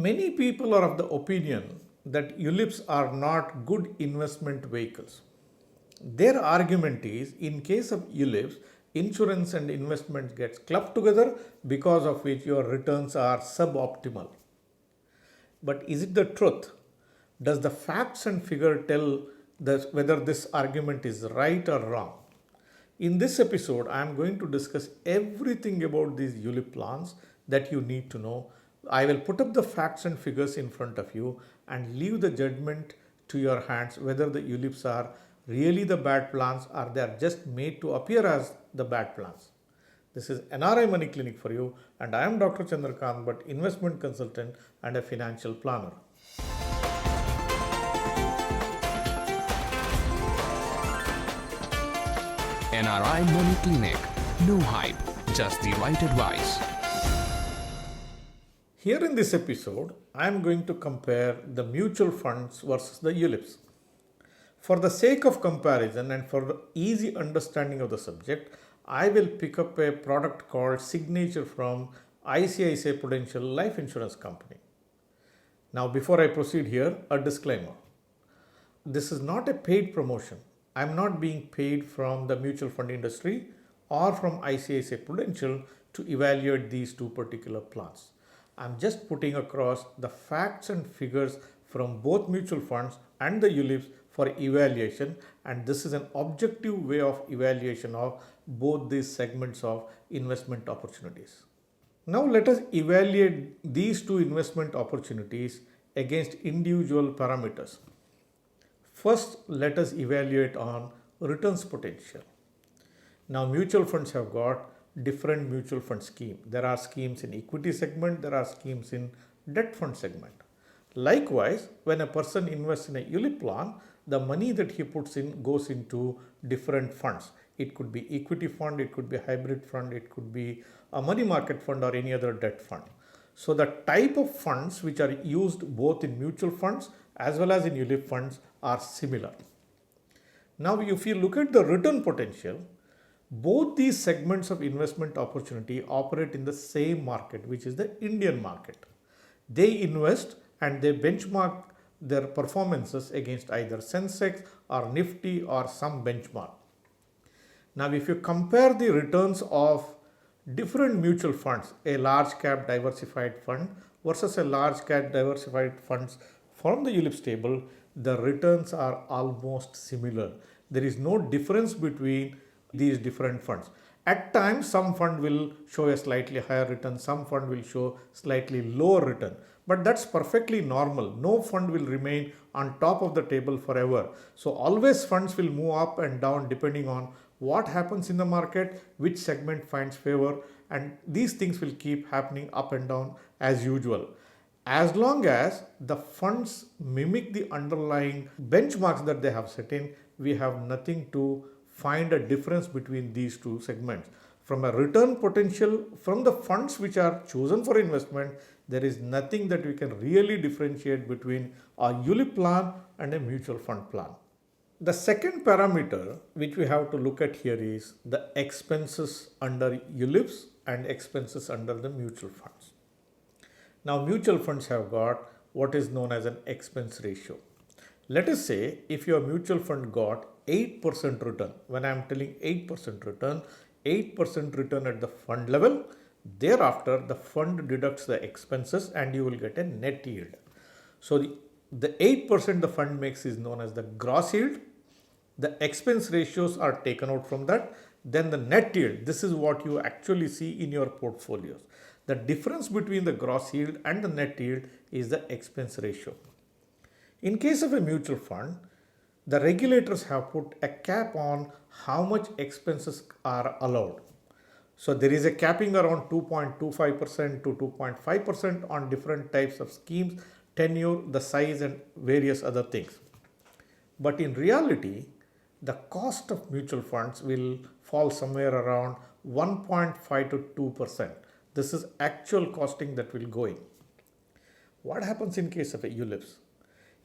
Many people are of the opinion that ULIPs are not good investment vehicles. Their argument is in case of ULIPs, insurance and investment gets clubbed together because of which your returns are suboptimal. But is it the truth? Does the facts and figure tell whether this argument is right or wrong? In this episode, I am going to discuss everything about these ULIP plans that you need to know. I will put up the facts and figures in front of you and leave the judgment to your hands whether the ULIPs are really the bad plans or they are just made to appear as the bad plans. This is NRI Money Clinic for you, and I am Dr. Chandrakantha, but investment consultant and a financial planner. NRI Money Clinic. No hype, just the right advice. Here in this episode, I am going to compare the mutual funds versus the ULIPs. For the sake of comparison and for the easy understanding of the subject, I will pick up a product called Signature from ICICI Prudential Life Insurance Company. Now, before I proceed here, a disclaimer. This is not a paid promotion. I am not being paid from the mutual fund industry or from ICICI Prudential to evaluate these two particular plans. I am just putting across the facts and figures from both mutual funds and the ULIPs for evaluation, and this is an objective way of evaluation of both these segments of investment opportunities. Now let us evaluate these two investment opportunities against individual parameters. First, let us evaluate on returns potential. Now, mutual funds have got different mutual fund schemes. There are schemes in equity segment, there are schemes in debt fund segment. Likewise, when a person invests in a ULIP plan, the money that he puts in goes into different funds. It could be equity fund, it could be hybrid fund, it could be a money market fund or any other debt fund. So the type of funds which are used both in mutual funds as well as in ULIP funds are similar. Now, if you look at the return potential, both these segments of investment opportunity operate in the same market, which is the Indian market. They invest and they benchmark their performances against either Sensex or Nifty or some benchmark. Now, if you compare the returns of different mutual funds, a large cap diversified fund versus a large cap diversified funds from the ULIPs table, the returns are almost similar. There is no difference between these different funds. At times, some fund will show a slightly higher return, some fund will show slightly lower return, but that's perfectly normal. No fund will remain on top of the table forever. So always funds will move up and down depending on what happens in the market, which segment finds favor, and these things will keep happening up and down as usual. As long as the funds mimic the underlying benchmarks that they have set in, we have nothing to find a difference between these two segments. From a return potential from the funds which are chosen for investment, there is nothing that we can really differentiate between a ULIP plan and a mutual fund plan. The second parameter which we have to look at here is the expenses under ULIPs and expenses under the mutual funds. Now, mutual funds have got what is known as an expense ratio. Let us say if your mutual fund got 8% return, when I am telling 8% return, 8% return at the fund level, thereafter the fund deducts the expenses and you will get a net yield. So the 8% the fund makes is known as the gross yield. The expense ratios are taken out from that. Then the net yield, this is what you actually see in your portfolios. The difference between the gross yield and the net yield is the expense ratio. In case of a mutual fund, the regulators have put a cap on how much expenses are allowed. So there is a capping around 2.25% to 2.5% on different types of schemes, tenure, the size and various other things. But in reality, the cost of mutual funds will fall somewhere around 1.5 to 2%. This is actual costing that will go in. What happens in case of a ULIPs?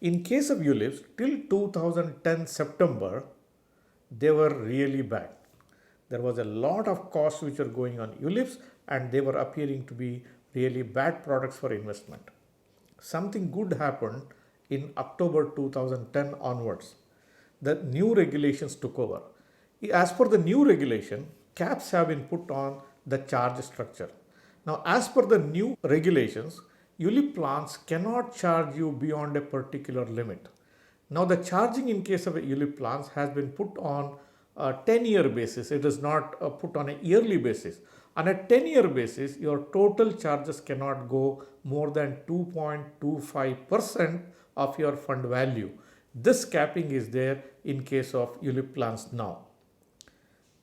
In case of ULIPs, till 2010 September, they were really bad. There was a lot of costs which were going on ULIPs and they were appearing to be really bad products for investment. something good happened in October 2010 onwards. The new regulations took over. As per the new regulation, caps have been put on the charge structure. Now, as per the new regulations, ULIP plans cannot charge you beyond a particular limit. Now, the charging in case of a ULIP plans has been put on a 10-year basis. It is not put on a yearly basis. On a 10-year basis, your total charges cannot go more than 2.25% of your fund value. This capping is there in case of ULIP plans now.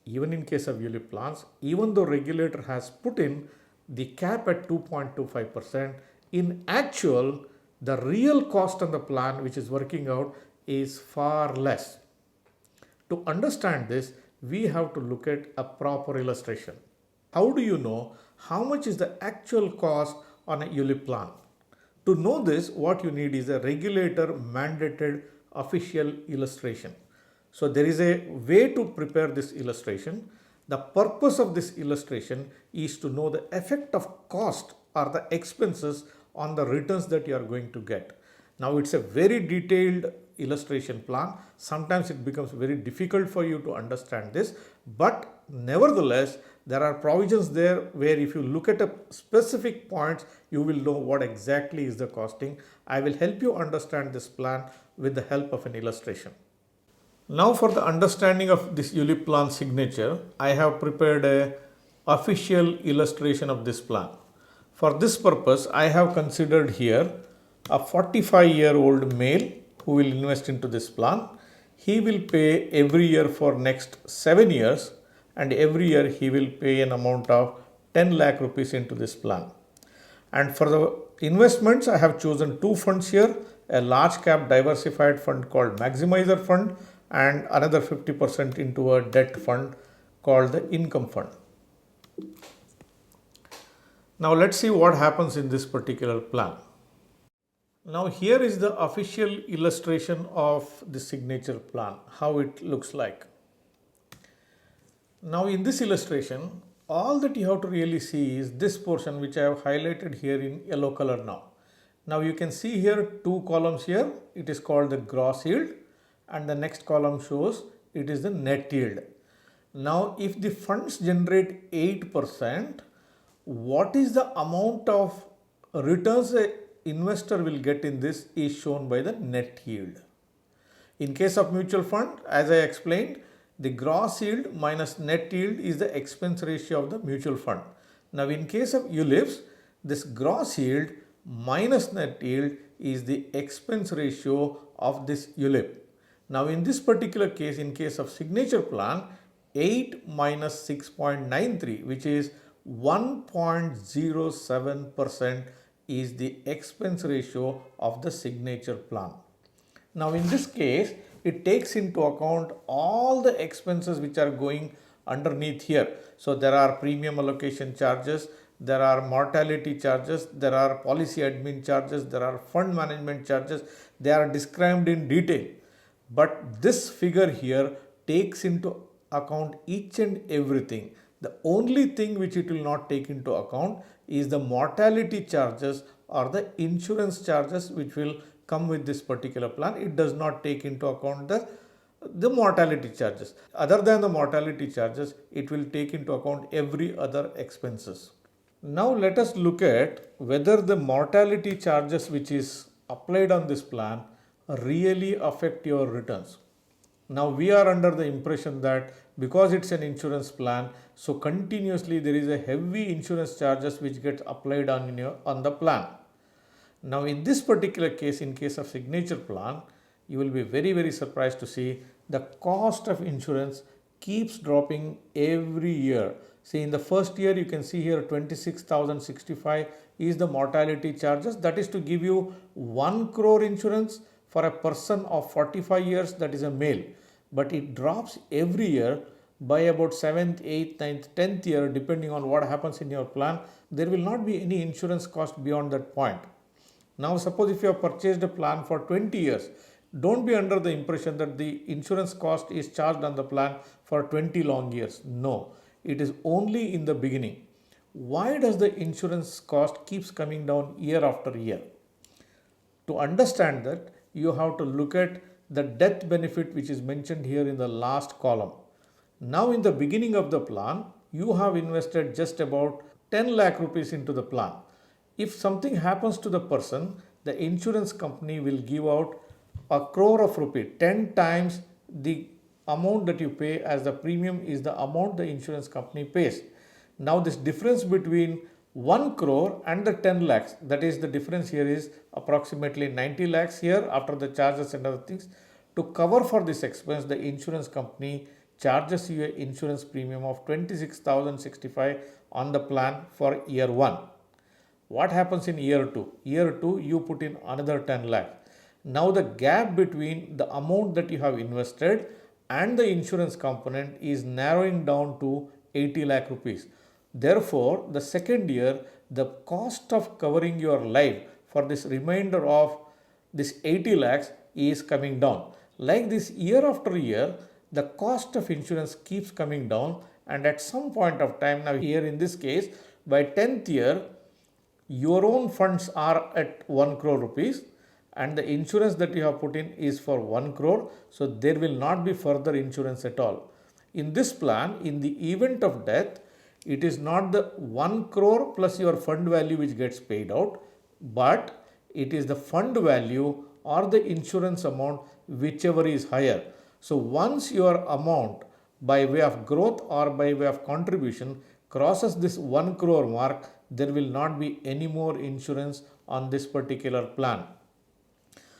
Even in case of ULIP plans, even though regulator has put in the cap at 2.25%, in actual, the real cost on the plan which is working out is far less. To understand this, we have to look at a proper illustration. How do you know how much is the actual cost on a ULIP plan? To know this, what you need is a regulator mandated official illustration. So there is a way to prepare this illustration. The purpose of this illustration is to know the effect of cost or the expenses on the returns that you are going to get. Now it's a very detailed illustration plan. Sometimes it becomes very difficult for you to understand this, but nevertheless, there are provisions there where if you look at a specific points, you will know what exactly is the costing. I will help you understand this plan with the help of an illustration. Now for the understanding of this ULIP plan signature, I have prepared a official illustration of this plan. For this purpose, I have considered here a 45-year-old male who will invest into this plan. He will pay every year for next 7 years, and every year he will pay an amount of 10 lakh rupees into this plan. And for the investments, I have chosen two funds here, a large cap diversified fund called Maximizer Fund and another 50% into a debt fund called the Income Fund. Now let's see what happens in this particular plan. Now here is the official illustration of the signature plan, how it looks like. Now in this illustration, all that you have to really see is this portion which I have highlighted here in yellow color now. Now you can see here two columns here. It is called the gross yield and the next column shows it is the net yield. Now if the funds generate 8%, what is the amount of returns a investor will get in this is shown by the net yield. In case of mutual fund, as I explained, the gross yield minus net yield is the expense ratio of the mutual fund. Now in case of ULIPs, this gross yield minus net yield is the expense ratio of this ULIP. Now in this particular case, in case of signature plan, 8 minus 6.93, which is 1.07% is the expense ratio of the signature plan. Now in this case, it takes into account all the expenses which are going underneath here. So there are premium allocation charges, there are mortality charges, there are policy admin charges, there are fund management charges. They are described in detail. But this figure here takes into account each and everything. The only thing which it will not take into account is the mortality charges or the insurance charges which will come with this particular plan. It does not take into account the mortality charges. Other than the mortality charges, it will take into account every other expenses. Now let us look at whether the mortality charges which is applied on this plan really affect your returns. Now we are under the impression that because it's an insurance plan, so continuously there is a heavy insurance charges which gets applied on the plan. Now in this particular case, in case of signature plan, you will be very surprised to see the cost of insurance keeps dropping every year. See, in the first year you can see here 26,065 is the mortality charges. That is to give you 1 crore insurance for a person of 45 years, that is a male. But it drops every year by about 7th, 8th, 9th, 10th year, depending on what happens in your plan. There will not be any insurance cost beyond that point. Now suppose if you have purchased a plan for 20 years, don't be under the impression that the insurance cost is charged on the plan for 20 long years. No, it is only in the beginning. Why does the insurance cost keeps coming down year after year? To understand that, you have to look at the death benefit which is mentioned here in the last column. Now in the beginning of the plan, you have invested just about 10 lakh rupees into the plan. If something happens to the person, the insurance company will give out a crore of rupee, 10 times the amount that you pay as the premium is the amount the insurance company pays. Now this difference between 1 crore and the 10 lakhs, that is the difference here is approximately 90 lakhs here after the charges and other things. To cover for this expense, the insurance company charges you an insurance premium of 26,065 on the plan for year 1. What happens in year 2? Year 2, you put in another 10 lakh. Now the gap between the amount that you have invested and the insurance component is narrowing down to 80 lakh rupees. Therefore, the second year, the cost of covering your life for this remainder of this 80 lakhs is coming down. Like this, year after year, the cost of insurance keeps coming down, and at some point of time, now here in this case, by 10th year, your own funds are at 1 crore rupees and the insurance that you have put in is for 1 crore. So there will not be further insurance at all. In this plan, in the event of death, it is not the 1 crore plus your fund value which gets paid out, but it is the fund value or the insurance amount whichever is higher. So once your amount by way of growth or by way of contribution crosses this 1 crore mark, there will not be any more insurance on this particular plan.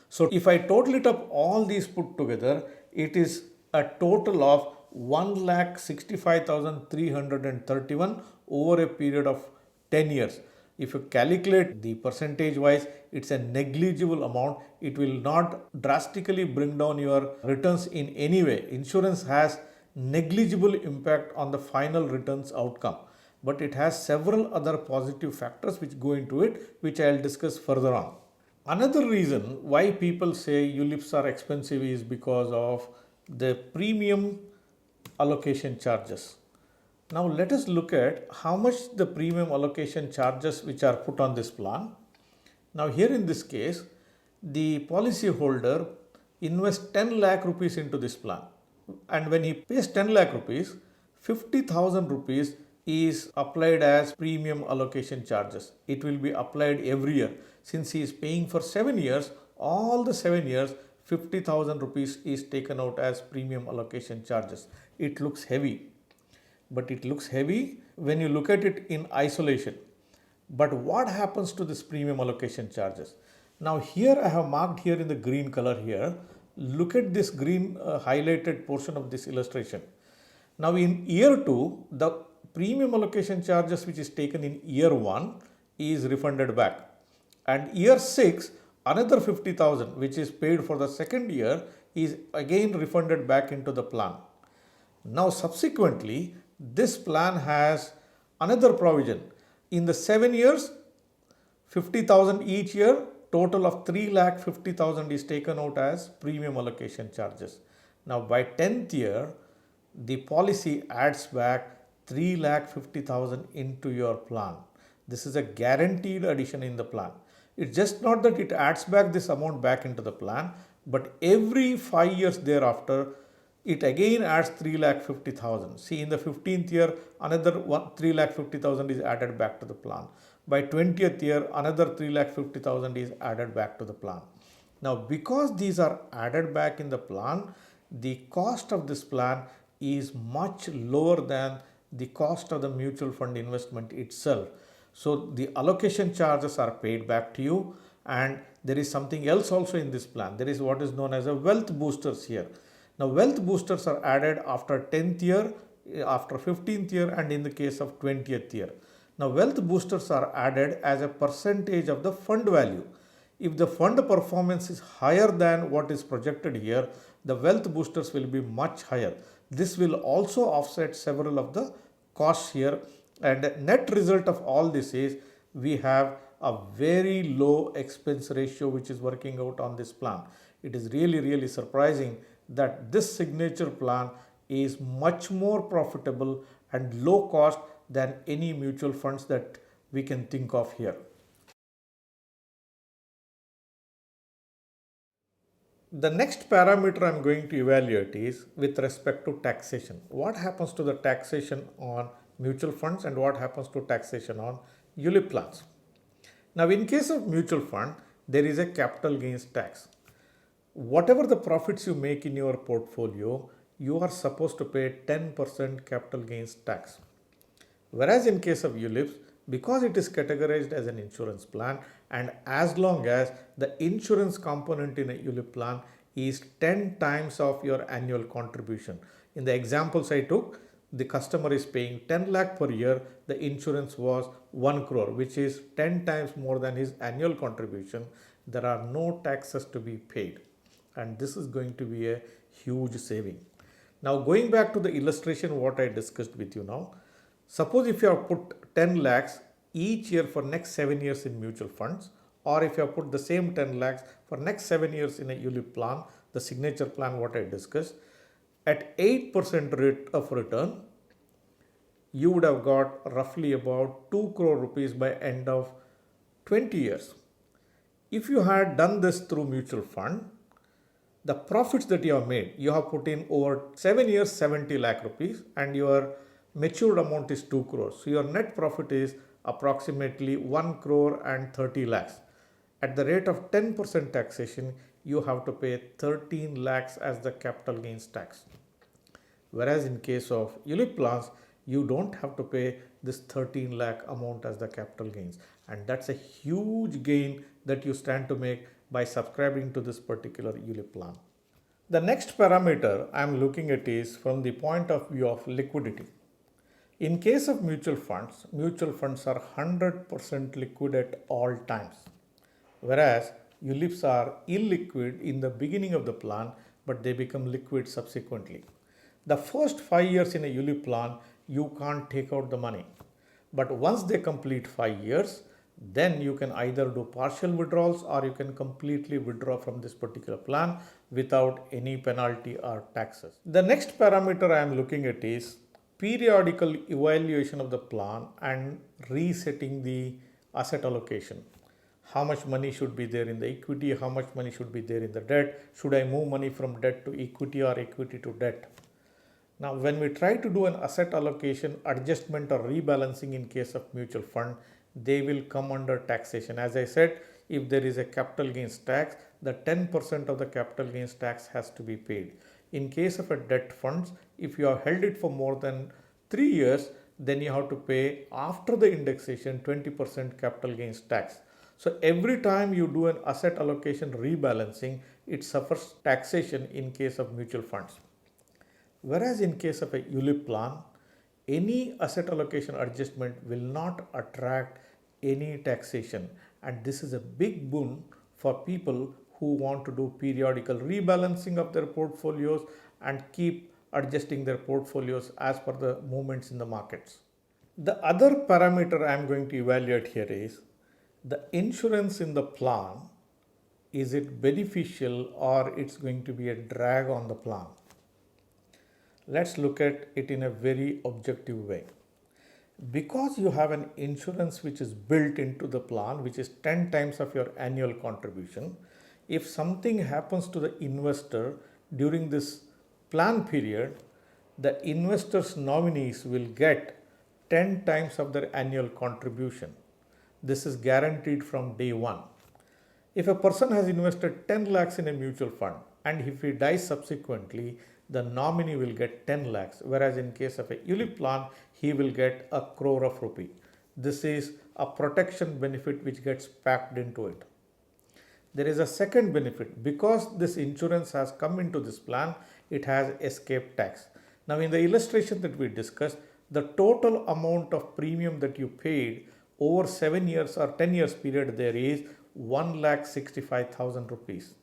So if I total it up, all these put together, it is a total of 1,65,331 over a period of 10 years. If you calculate the percentage wise, it's a negligible amount. It will not drastically bring down your returns in any way. Insurance has negligible impact on the final returns outcome, but it has several other positive factors which go into it, which I'll discuss further on. Another reason why people say ULIPs are expensive is because of the premium allocation charges. Now let us look at how much the premium allocation charges which are put on this plan. Now here in this case, the policy holder invests 10 lakh rupees into this plan, and when he pays 10 lakh rupees, 50,000 rupees is applied as premium allocation charges. It will be applied every year. Since he is paying for 7 years, all the 7 years, 50,000 rupees is taken out as premium allocation charges. It looks heavy, but it looks heavy when you look at it in isolation. But what happens to this premium allocation charges? Now here I have marked here in the green color here. Look at this green highlighted portion of this illustration. Now in year 2, the premium allocation charges which is taken in year 1 is refunded back. And year 6, another 50,000 which is paid for the second year is again refunded back into the plan. Now subsequently, this plan has another provision. In the 7 years, 50,000 each year, total of 3,50,000 is taken out as premium allocation charges. Now by 10th year, the policy adds back 3,50,000 into your plan. This is a guaranteed addition in the plan. It's just not that it adds back this amount back into the plan, but every 5 years thereafter, it again adds 3,50,000. See, in the 15th year, another 3,50,000 is added back to the plan. By 20th year, another 3,50,000 is added back to the plan. Now, because these are added back in the plan, the cost of this plan is much lower than the cost of the mutual fund investment itself. So the allocation charges are paid back to you, and there is something else also in this plan. There is what is known as a wealth boosters here. Now wealth boosters are added after 10th year, after 15th year, and in the case of 20th year. Now wealth boosters are added as a percentage of the fund value. If the fund performance is higher than what is projected here, the wealth boosters will be much higher. This will also offset several of the costs here, and net result of all this is we have a very low expense ratio which is working out on this plan. It is really surprising that this signature plan is much more profitable and low cost than any mutual funds that we can think of here. The next parameter I'm going to evaluate is with respect to taxation. What happens to the taxation on mutual funds and what happens to taxation on ULIP plans? Now, in case of mutual fund, there is a capital gains tax. Whatever the profits you make in your portfolio, you are supposed to pay 10% capital gains tax. Whereas in case of ULIPs, because it is categorized as an insurance plan, and as long as the insurance component in a ULIP plan is 10 times of your annual contribution. In the examples I took, the customer is paying 10 lakh per year, the insurance was 1 crore, which is 10 times more than his annual contribution. There are no taxes to be paid, and this is going to be a huge saving. Now, going back to the illustration what I discussed with you now, suppose if you have put 10 lakhs each year for next 7 years in mutual funds, or if you have put the same 10 lakhs for next 7 years in a ULIP plan, the signature plan what I discussed, at 8% rate of return, you would have got roughly about 2 crore rupees by end of 20 years. If you had done this through mutual fund, the profits that you have made, you have put in over 7 years 70 lakh rupees and your matured amount is 2 crores. So your net profit is approximately 1 crore and 30 lakhs. At the rate of 10% taxation, you have to pay 13 lakhs as the capital gains tax. Whereas in case of ULIP plans, you don't have to pay this 13 lakh amount as the capital gains. And that's a huge gain that you stand to make by subscribing to this particular ULIP plan. The next parameter I'm looking at is from the point of view of liquidity. In case of mutual funds are 100% liquid at all times. Whereas ULIPs are illiquid in the beginning of the plan, but they become liquid subsequently. The first 5 years in a ULIP plan, you can't take out the money. But once they complete 5 years, then you can either do partial withdrawals or you can completely withdraw from this particular plan without any penalty or taxes. The next parameter I am looking at is periodical evaluation of the plan and resetting the asset allocation. How much money should be there in the equity, how much money should be there in the debt, should I move money from debt to equity or equity to debt? Now, when we try to do an asset allocation adjustment or rebalancing in case of mutual fund, they will come under taxation. As I said, if there is a capital gains tax, the 10% of the capital gains tax has to be paid. In case of a debt funds, if you have held it for more than 3 years, then you have to pay after the indexation 20% capital gains tax. So every time you do an asset allocation rebalancing, it suffers taxation in case of mutual funds. Whereas in case of a ULIP plan, any asset allocation adjustment will not attract any taxation, and this is a big boon for people who want to do periodical rebalancing of their portfolios and keep adjusting their portfolios as per the movements in the markets. The other parameter I am going to evaluate here is the insurance in the plan. Is it beneficial or it's going to be a drag on the plan? Let's look at it in a very objective way. Because you have an insurance which is built into the plan, which is 10 times of your annual contribution, if something happens to the investor during this plan period, the investor's nominees will get 10 times of their annual contribution. This is guaranteed from day one. If a person has invested 10 lakhs in a mutual fund and if he dies subsequently, the nominee will get 10 lakhs, whereas in case of a ULIP plan, he will get a crore of rupee. This is a protection benefit which gets packed into it. There is a second benefit. Because this insurance has come into this plan, it has escape tax. Now, in the illustration that we discussed, the total amount of premium that you paid over 7 years or 10 years period there is 1,65,000 rupees.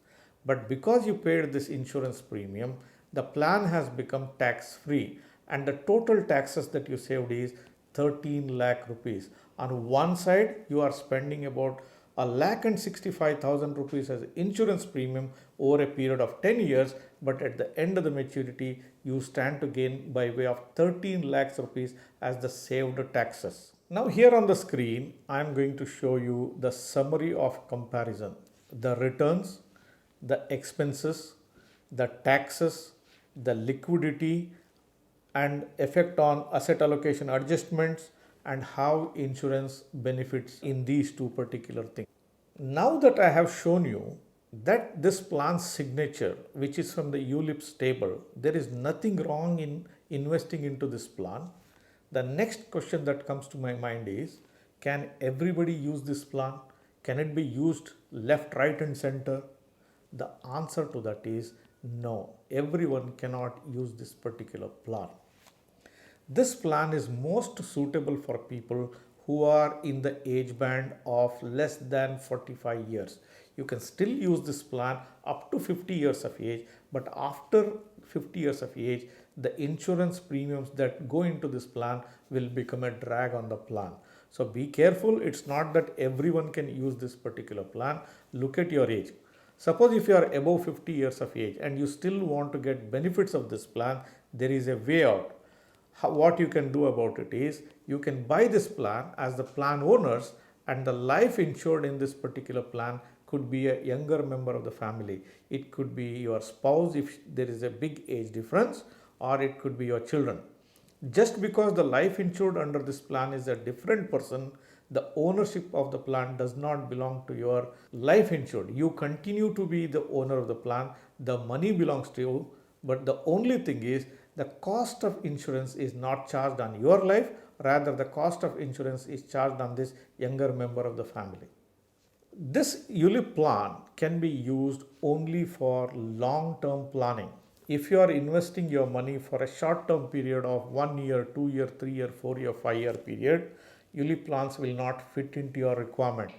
But because you paid this insurance premium, the plan has become tax free and the total taxes that you saved is 13 lakh rupees. On one side, you are spending about 1,65,000 rupees as insurance premium over a period of 10 years, but at the end of the maturity, you stand to gain by way of 13 lakhs rupees as the saved taxes. Now here on the screen, I am going to show you the summary of comparison, the returns, the expenses, the taxes, the liquidity, and effect on asset allocation adjustments, and how insurance benefits in these two particular things. Now that I have shown you that this plan's signature, which is from the ULIPs table, there is nothing wrong in investing into this plan. The next question that comes to my mind is, can everybody use this plan? Can it be used left, right, and center? The answer to that is no, everyone cannot use this particular plan. This plan is most suitable for people who are in the age band of less than 45 years. You can still use this plan up to 50 years of age, but after 50 years of age, the insurance premiums that go into this plan will become a drag on the plan. So be careful, it's not that everyone can use this particular plan. Look at your age. Suppose if you are above 50 years of age and you still want to get benefits of this plan, there is a way out. What you can do about it is, you can buy this plan as the plan owners, and the life insured in this particular plan could be a younger member of the family. It could be your spouse if there is a big age difference, or it could be your children. Just because the life insured under this plan is a different person, the ownership of the plan does not belong to your life insured. You continue to be the owner of the plan, the money belongs to you, but the only thing is, the cost of insurance is not charged on your life, rather the cost of insurance is charged on this younger member of the family. This ULIP plan can be used only for long-term planning. If you are investing your money for a short-term period of 1 year, 2 year, 3 year, 4 year, 5 year period, ULIP plans will not fit into your requirement.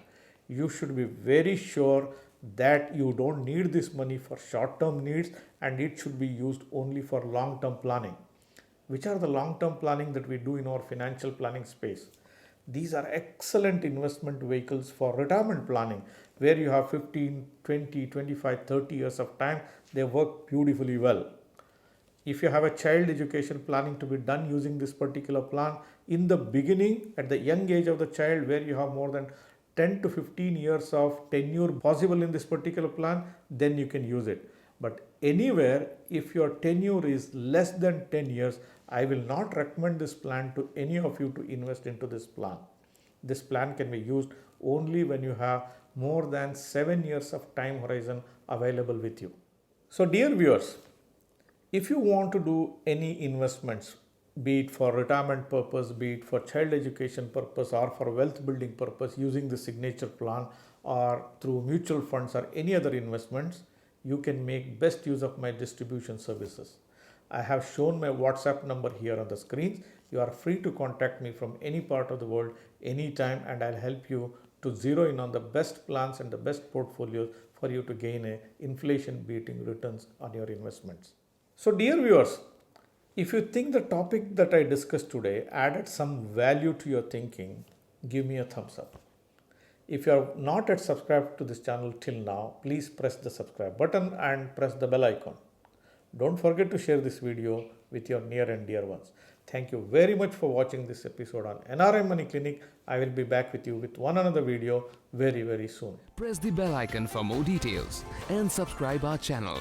You should be very sure that you don't need this money for short-term needs, and it should be used only for long-term planning. Which are the long-term planning that we do in our financial planning space? These are excellent investment vehicles for retirement planning, where you have 15, 20, 25, 30 years of time. They work beautifully well. If you have a child education planning to be done using this particular plan, in the beginning, at the young age of the child, where you have more than 10 to 15 years of tenure possible in this particular plan, then you can use it. But anywhere, if your tenure is less than 10 years, I will not recommend this plan to any of you to invest into this plan. This plan can be used only when you have more than 7 years of time horizon available with you. So dear viewers, if you want to do any investments, be it for retirement purpose, be it for child education purpose, or for wealth building purpose using the signature plan, or through mutual funds or any other investments, you can make best use of my distribution services. I have shown my WhatsApp number here on the screen. You are free to contact me from any part of the world, anytime, and I'll help you to zero in on the best plans and the best portfolios for you to gain a inflation beating returns on your investments. So dear viewers, if you think the topic that I discussed today added some value to your thinking, give me a thumbs up. If you are not yet subscribed to this channel till now, please press the subscribe button and press the bell icon. Don't forget to share this video with your near and dear ones. Thank you very much for watching this episode on NRI Money Clinic. I will be back with you with one another video very soon. Press the bell icon for more details and subscribe our channel.